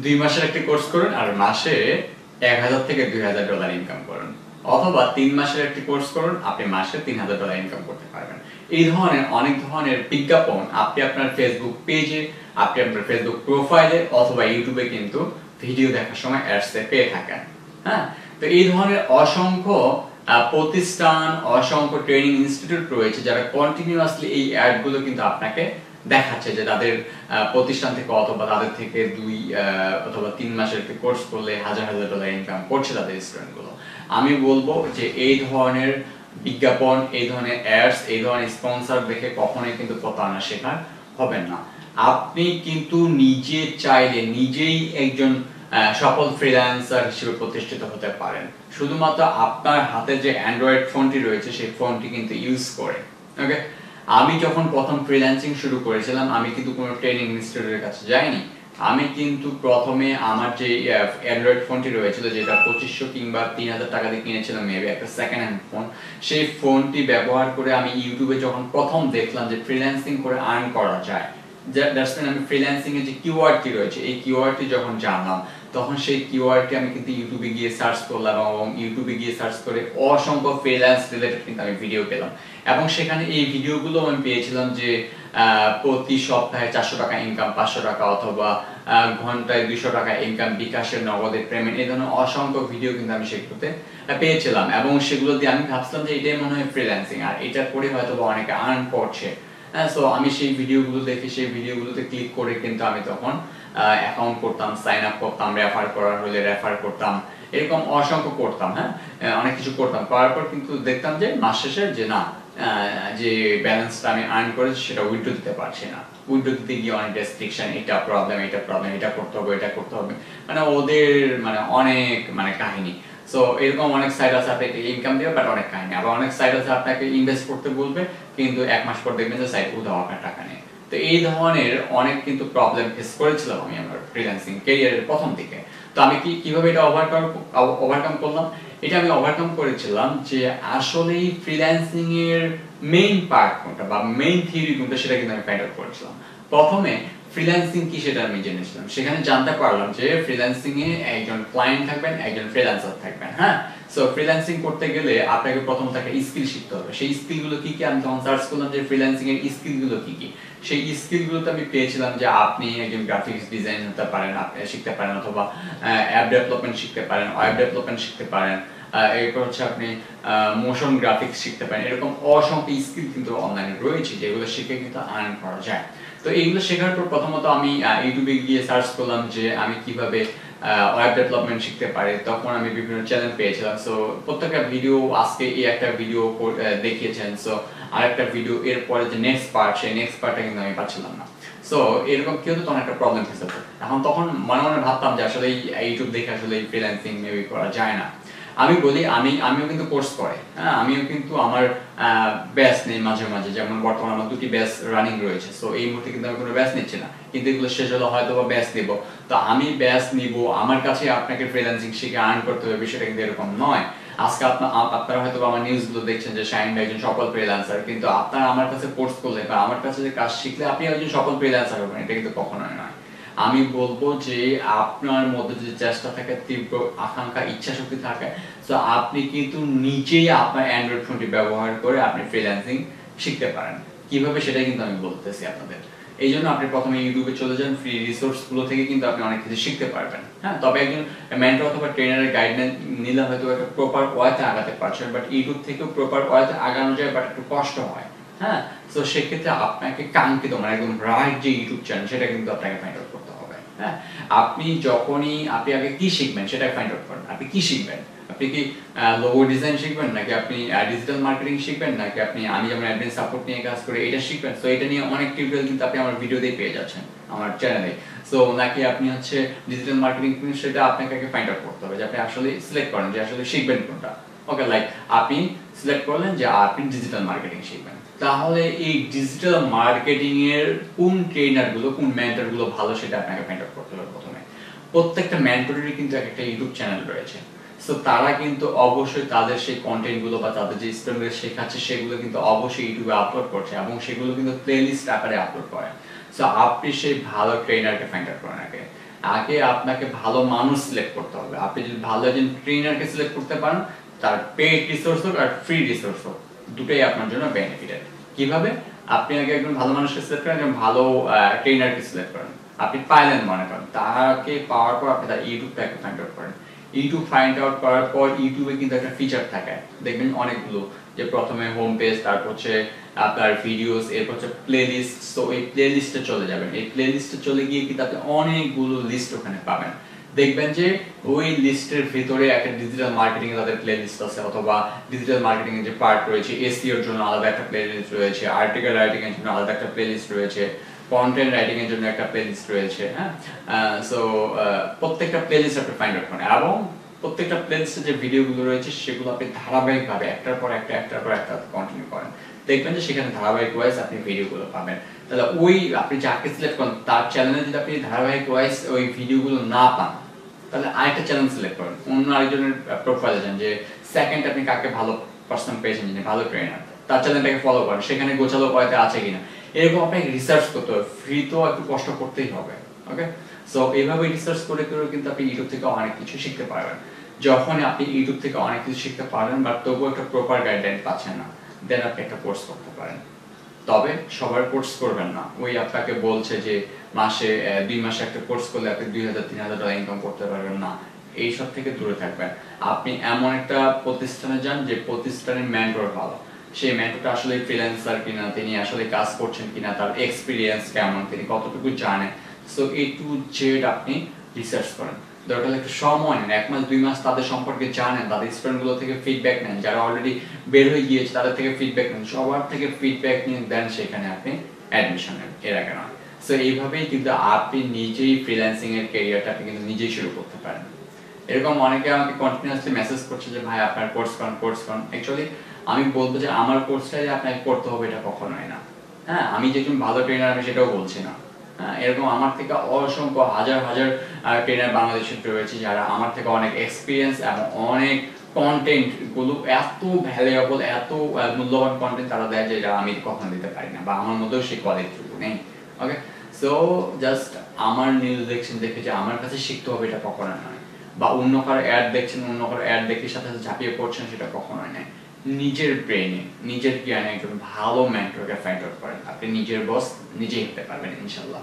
2 মাসের একটা কোর্স করুন আর মাসে 1000 থেকে $2000 ইনকাম করুন, অথবা 3 মাসের একটা কোর্স করুন, আপনি মাসে $3000 ইনকাম করতে পারবেন। এই ধরনের অনেক ধরনের বিজ্ঞাপন আপনি আপনার ফেসবুক পেজে, আপনি আপনার ফেসবুক প্রোফাইলে অথবা ইউটিউবে কিন্তু ভিডিও দেখার সময় অ্যাডসে পেয়ে থাকেন। হ্যাঁ, তো এই ধরনের অসংখ্য প্রতিষ্ঠান, অসংখ্য ট্রেনিং ইনস্টিটিউট রয়েছে যারা কন্টিনিউয়াসলি এই অ্যাডগুলো কিন্তু আপনাকে দেখাচ্ছে যে তাদের প্রতিষ্ঠান থেকে অথবা তাদের থেকে 2 অথবা 3 মাসের একটা কোর্স করলে হাজার হাজার ডলার ইনকাম করছে তাদের স্টুডেন্টগুলো। আমি বলবো যে এই ধরনের বিজ্ঞাপন, এই ধরনের অ্যাডস, এই ধরনের স্পন্সর দেখে কখনোই কিন্তু প্রতারণা শিকার হবেন না। আপনি কিন্তু নিজে চাইলে নিজেই একজন সফল ফ্রিল্যান্সার হিসেবে প্রতিষ্ঠিত হতে পারেন, শুধুমাত্র আপনার হাতে যে অ্যান্ড্রয়েড ফোনটি রয়েছে সেই ফোনটি কিন্তু ইউজ করে। ওকে, আমি যখন প্রথম ফ্রিল্যান্সিং শুরু করেছিলাম আমি কিন্তু কোনো ট্রেনিং ইনস্টিটিউটের কাছে যাইনি। আমি কিন্তু প্রথমে আমার যে অ্যান্ড্রয়েড ফোনটি রয়েছিল, যেটা 2500 কিংবা 3000 টাকা দিয়ে কিনেছিলাম মেবি, একটা সেকেন্ড হ্যান্ড ফোন, সেই ফোনটি ব্যবহার করে আমি ইউটিউবে যখন প্রথম দেখলাম যে ফ্রিল্যান্সিং করে আর্ন করা যায়, আমি ফ্রিল্যান্সিং এর যে কিওয়ার্ডটি রয়েছে এই কিওয়ার্ডটি যখন জানলাম, তখন সেই কিওয়ার্ডটি আমি কিন্তু ইউটিউবে গিয়ে সার্চ করলাম এবং ইউটিউবে গিয়ে সার্চ করে অসংখ্য ফ্রিল্যান্স রিলেটেড কিন্তু আমি ভিডিও পেলাম এবং সেখানে এই ভিডিওগুলো আমি পেয়েছিলাম যে প্রতি সপ্তাহে 400 টাকা ইনকাম, 500 টাকা অথবা ঘন্টায় 200 টাকা ইনকাম, বিকাশের নগদের পেমেন্ট, এই ধরনের অসংখ্য ভিডিও কিন্তু আমি সেগুলোতে পেয়েছিলাম এবং সেগুলো দিয়ে আমি ভাবছিলাম যে এটাই মনে হয় ফ্রিল্যান্সিং আর এটা করে হয়তো অনেকে আর্ন করছে। সো আমি সেই ভিডিওগুলো দেখে সেই ভিডিওগুলোতে ক্লিক করে কিন্তু আমি তখন অ্যাকাউন্ট করতাম, সাইন আপ করতাম, রেফার করার হলে রেফার করতাম, এরকম অসংখ্য করতাম। হ্যাঁ, অনেক কিছু করতাম, করার পর কিন্তু দেখতাম যে মাস শেষে যে না, যে ব্যালেন্সটা আমি আর্ন করেছি সেটা উইথড্র দিতে পারছি না। উইথড্র দিতে গিয়ে অনেক রেস্ট্রিকশন, এটা প্রবলেম, এটা করতে হবে, এটা করতে হবে, মানে ওদের মানে অনেক মানে কাহিনী। সো এরকম অনেক সাইট আছে আপনাকে ইনকাম দিবে বাট অনেক কাহিনী, আবার অনেক সাইট আছে আপনাকে ইনভেস্ট করতে বলবে কিন্তু 1 মাস পর দেখবেন যে সাইট উধাও, আপনার টাকা নেই। তো এই ধরনের অনেক কিন্তু প্রবলেম ফেস করেছিলাম আমি আমার ফ্রিল্যান্সিং ক্যারিয়ারের প্রথম দিকে। তো আমি কিভাবে এটা ওভারকাম করলাম, এটা আমি ওভারকাম করেছিলাম যে আসলেই ফ্রিল্যান্সিং এর মেইন পার্ট কোনটা বা মেইন থিওরি কোনটা সেটা কিন্তু আমি ফাইন্ড আউট করেছিলাম। প্রথমে ফ্রিল্যান্সিং কি সেটা আমি জেনেছিলাম, সেখানে জানতে পারলাম যে ফ্রিল্যান্সিং এ একজন ক্লায়েন্ট থাকবেন, একজন ফ্রিল্যান্সার থাকবেন। হ্যাঁ, সো ফ্রিল্যান্সিং করতে গেলে আপনাকে প্রথম একটা স্কিল শিখতে হবে। সেই স্কিলগুলো কি কি আমি তখন সার্চ করলাম যে ফ্রিল্যান্সিং এর স্কিলগুলো কি কি। সেই স্কিলগুলোতে আমি পেয়েছিলাম যে আপনি একজন গ্রাফিক্স ডিজাইন হতে পারেন, আপনি শিখতে পারেন, অথবা অ্যাপ ডেভেলপমেন্ট শিখতে পারেন, ওয়েব ডেভেলপমেন্ট শিখতে পারেন, এরপর হচ্ছে আপনি মোশন গ্রাফিক্স শিখতে পারেন। এরকম অসংখ্য স্কিল কিন্তু অনলাইনে রয়েছে যেগুলো শিখে কিন্তু আর্ন করা যায়। তো এইগুলো শেখার পর প্রথমত আমি ইউটিউবে গিয়ে সার্চ করলাম যে আমি কিভাবে ওয়েব ডেভেলপমেন্ট শিখতে পারি। তখন আমি বিভিন্ন চ্যানেল পেয়েছিলাম। সো প্রত্যেকটা ভিডিও, আজকে এই একটা ভিডিও দেখিয়েছেন, সো আরেকটা ভিডিও এর পরে যে নেক্সট পার্ট, সেই নেক্সট পার্টটা কিন্তু আমি পাচ্ছিলাম না। সো এরকম কি হতো, তখন একটা প্রবলেম ফেস হতো। তখন মনে মনে ভাবতাম যে আসলে ইউটিউব দেখে আসলে ফ্রিল্যান্সিং মেবি করা যায় না। আমি বলি আমিও কিন্তু কোর্স করে, হ্যাঁ, আমিও কিন্তু আমার ব্যাচ নেই মাঝে মাঝে, যেমন বর্তমানে আমার 2টি ব্যাচ রানিং রয়েছে। সো এই মুহূর্তে কিন্তু আমি কোনো ব্যাচ নিচ্ছি না, কিন্তু এগুলো শেষ হলে হয়তো বা ব্যাচ নিব। তো আমি ব্যাচ নিব, আমার কাছে আপনাকে ফ্রিল্যান্সিং শিখে আর্ন করতে হবে বিষয়টা কিন্তু এরকম নয়। আজকে আপনারা হয়তো আমার নিউজগুলো দেখছেন যে শাহিন ভাই একজন সফল ফ্রিল্যান্সার, কিন্তু আপনারা আমার কাছে কোর্স করলে বা আমার কাছে যে কাজ শিখলে আপনি একজন সফল ফ্রিল্যান্সার হবেন, এটা কিন্তু কখনোই নয়। আমি বলবো যে আপনার মধ্যে যদি চেষ্টা থাকে, তীব্র আকাঙ্ক্ষা, ইচ্ছা শক্তি থাকে, তো আপনি কিন্তু নিজেই আপনার অ্যান্ড্রয়েড ফোনটি ব্যবহার করে আপনি ফ্রিল্যান্সিং শিখতে পারেন। কিভাবে সেটাই কিন্তু আমি বলতেছি আপনাদের। এই জন্য আপনি প্রথমে ইউটিউবে চলে যান, ফ্রি রিসোর্স গুলো থেকে কিন্তু আপনি অনেক কিছু শিখতে পারবেন। হ্যাঁ, তবে একজন মেন্টর অথবা ট্রেনারের গাইডলাইন নিলে হয়তো একটা প্রপার ওয়েতে আগাতে পারছেন, বাট ইউটিউব থেকেও প্রপার ওয়েতে আগানো যায়, বাট একটু কষ্ট হয়। হ্যাঁ, তো সেক্ষেত্রে আপনাকে কাঙ্ক্ষিত মানে একদম রাইট যে ইউটিউব চ্যানেল সেটা কিন্তু আপনাকে ফাইন্ড আউট করতে হবে। হ্যাঁ, আপনি আগে কি শিখবেন সেটা ফাইন্ড আউট করেন। আপনি কি শিখবেন, আপনি কি লোগো ডিজাইন শিখবেন, নাকি আপনি ডিজিটাল মার্কেটিং শিখবেন, নাকি আপনি আমি যেমন অ্যাডমিন সাপোর্ট নিয়ে কাজ করি এটা শিখবেন। সো এটা নিয়ে অনেক টিউটোরিয়াল কিন্তু আপনি আমার ভিডিওতেই পেয়ে যাচ্ছেন আমার চ্যানেলে। সো নাকি আপনি হচ্ছে ডিজিটাল মার্কেটিং, সেটা আপনাকে আগে ফাইন্ড আউট করতে হবে যে আপনি আসলে সিলেক্ট করেন যে আসলে শিখবেন কোনটা। ওকে, লাইক আপনি সিলেক্ট করলেন যে আপনি ডিজিটাল মার্কেটিং শিখবেন, তাহলে এই ডিজিটাল মার্কেটিং এর কোন ট্রেনার গুলো, কোন মেন্টর গুলো ভালো সেটা আপনাকে ফাইন্ড আউট করতে হবে। প্রথমে প্রত্যেকটা মেন্টরেরই কিন্তু একটা ইউটিউব চ্যানেল রয়েছে। সো তারা কিন্তু অবশ্যই তাদের সেই কন্টেন্ট গুলো বা তাদের যে স্টুডেন্টদের শেখাচ্ছে সেগুলো কিন্তু অবশ্যই ইউটিউবে আপলোড করছে এবং সেগুলো কিন্তু প্লেলিস্ট আকারে আপলোড করে। সো আপনি সেই ভালো ট্রেনারকে ফাইন্ড আউট করেন আগে। আগে আপনাকে ভালো মানুষ সিলেক্ট করতে হবে। আপনি যদি ভালো একজন ট্রেনারকে সিলেক্ট করতে পারেন, তার পেইড রিসোর্স হোক আর ফ্রি রিসোর্স হোক, দুটোই আপনার জন্য বেনিফিটেড। কিভাবে? আপনি আগে একজন ভালো মানুষকে সিলেক্ট করেন, একজন ভালো ট্রেনারকে সিলেক্ট করেন, আপনি পাইলেন মনে করেন, তাকে পাওয়ার পর আপনি তার ইউটিউবটাকে ফাইন্ড আউট করেন। ইউটিউব ফাইন্ড আউট করার পর ইউটিউবে কিন্তু একটা ফিচার থাকে, দেখবেন অনেকগুলো, যে প্রথমে হোম পেজ, তারপর হচ্ছে আপনার ভিডিওস, এরপর হচ্ছে প্লেলিস্ট। সো এই প্লেলিস্টে চলে যাবেন, এই প্লেলিস্টে চলে গিয়ে কিন্তু আপনি অনেকগুলো লিস্ট ওখানে পাবেন। দেখবেন যে ওই লিস্টের ভিতরে একটা ডিজিটাল মার্কেটিং এর তাদের প্লেলিস্ট আছে, অথবা ডিজিটাল মার্কেটিং এর যে পার্ট রয়েছে, এসইও এর জন্য আলাদা একটা প্লেলিস্ট রয়েছে, আর্টিকেল রাইটিং এর জন্য আলাদা একটা প্লেলিস্ট রয়েছে, কন্টেন্ট রাইটিং এর জন্য একটা প্লেলিস্ট রয়েছে। হ্যাঁ, সো প্রত্যেকটা প্লেলিস্ট আপনি ফাইন্ড আউট করেন, এবং প্রত্যেকটা প্লেলিস্টে যে ভিডিওগুলো রয়েছে সেগুলো আপনি ধারাবাহিকভাবে একটার পর একটা কন্টিনিউ করেন। দেখবেন যে সেখানে ধারাবাহিক ওয়াইজ আপনি ভিডিওগুলো পাবেন। তাহলে ওই আপনি যাকে সিলেক্ট করেন তার চ্যানেলে যদি আপনি ধারাবাহিক ওয়াইজ ওই ভিডিওগুলো না পান, তাহলে আরেকটা চ্যানেল সিলেক্ট করেন, অন্য আরেকজনের প্রোফাইলে যান, যে সেকেন্ড আপনি কাকে ভালো পার্সন পেয়েছেন, যিনি ভালো ট্রেনার, তার চ্যানেলটাকে ফলো করেন, সেখানে গোছালো পয়তে আছে কিনা, এরকম আপনাকে রিসার্চ করতে হবে। ফ্রি তো একটু কষ্ট করতেই হবে। ওকে, সো এইভাবে রিসার্চ করে করে কিন্তু আপনি ইউটিউব থেকে অনেক কিছু শিখতে পারবেন। যখন আপনি ইউটিউব থেকে অনেক কিছু শিখতে পারবেন, বাট তবুও একটা প্রপার গাইডলাইন পাচ্ছেন না, দেন আপনি একটা কোর্স করতে পারেন। তবে সবার কোর্স করবেন না। ওই আপনাকে বলছে যে মাসে 2 মাসে একটা কোর্স করলে আপনি $2000-3000 ইনকাম করতে পারবেন না, এইসব থেকে দূরে থাকবেন। আপনি এমন একটা প্রতিষ্ঠানে যান যে প্রতিষ্ঠানের মেন্টর ভালো, সেই মেন্টরটা আসলে ফ্রিল্যান্সার কিনা, তিনি আসলে কাজ করছেন কিনা, তার এক্সপিরিয়েন্স কেমন, তিনি কতটুকু জানেন। সো এ টু জেড আপনি রিসার্চ করেন, দরকার হলে একটু সময় নেন, 1 মাস 2 মাস তাদের সম্পর্কে জানেন, তাদের স্টুডেন্টগুলো থেকে ফিডব্যাক নেন, যারা অলরেডি বের হয়ে গিয়েছে তাদের থেকে ফিডব্যাক নেন, সবার থেকে ফিডব্যাক নিয়ে দেন সেখানে আপনি অ্যাডমিশন নেন, এর আগে নয়। সো এইভাবেই কিন্তু আপনি নিজেই ফ্রিল্যান্সিং এর ক্যারিয়ারটা আপনি কিন্তু নিজেই শুরু করতে পারেন। এরকম অনেকে আমাকে কন্টিনিউয়াসলি মেসেজ করছে যে ভাই আপনার কোর্স করেন। অ্যাকচুয়ালি আমি বলবো যে আমার কোর্সটাই আপনাকে করতে হবে এটা কখনোই না। হ্যাঁ, আমি যে একজন ভালো ট্রেনার আমি সেটাও বলছি না। হ্যাঁ, এরকম আমার থেকে অসংখ্য হাজার হাজার ট্রেনার বাংলাদেশে রয়েছে, যারা আমার থেকে অনেক এক্সপিরিয়েন্স এবং অনেক কন্টেন্ট গুলো এত ভ্যালুয়েবল, এত মূল্যবান কন্টেন্ট তারা দেয় যে আমি কখনো দিতে পারি না, বা আমার মধ্যেও সেই কোয়ালিটিটুকু নেই। ওকে, সো জাস্ট আমার নিউজ দেখছেন দেখে যে আমার কাছে শিখতে হবে এটা কখনো নয়, বা অন্য কারো অ্যাড দেখছেন, অন্য কারো অ্যাড দেখে সাথে সাথে ঝাঁপিয়ে পড়ছেন, সেটা কখনোই নয়। নিজের ব্রেনে, নিজের জ্ঞানে একজন ভালো মেন্টরকে ফাইন্ড আউট করেন, আপনি নিজের বস নিজেই হতে পারবেন ইনশাল্লাহ।